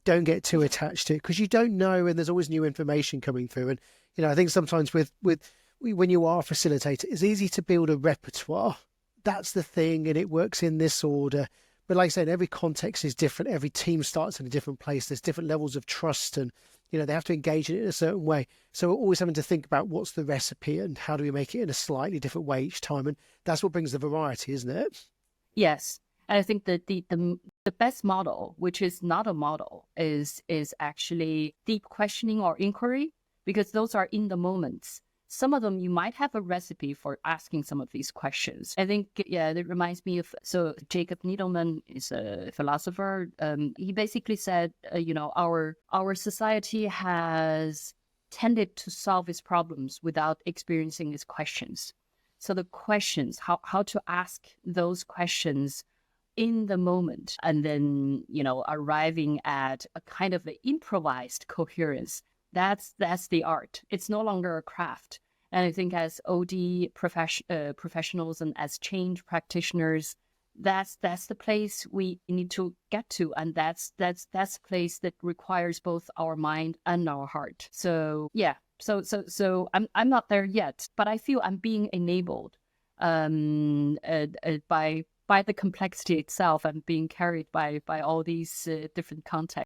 don't get too attached to it, because you don't know, and there's always new information coming through. And I think sometimes when you are a facilitator, it's easy to build a repertoire. That's the thing, and it works in this order. But like I said, every context is different. Every team starts in a different place. There's different levels of trust, and they have to engage in it in a certain way. So we're always having to think about what's the recipe and how do we make it in a slightly different way each time. And that's what brings the variety, isn't it? Yes. And I think that the best model, which is not a model, is actually deep questioning or inquiry, because those are in the moments. Some of them you might have a recipe for asking some of these questions. I think, yeah, it reminds me of, so Jacob Needleman is a philosopher. He basically said, our society has tended to solve its problems without experiencing its questions. So the questions, how to ask those questions in the moment, and then, arriving at a kind of an improvised coherence. That's the art. It's no longer a craft. And I think as OD professionals and as change practitioners, that's the place we need to get to, and that's a place that requires both our mind and our heart. So yeah, so I'm not there yet, but I feel I'm being enabled by the complexity itself, and being carried by all these different contexts.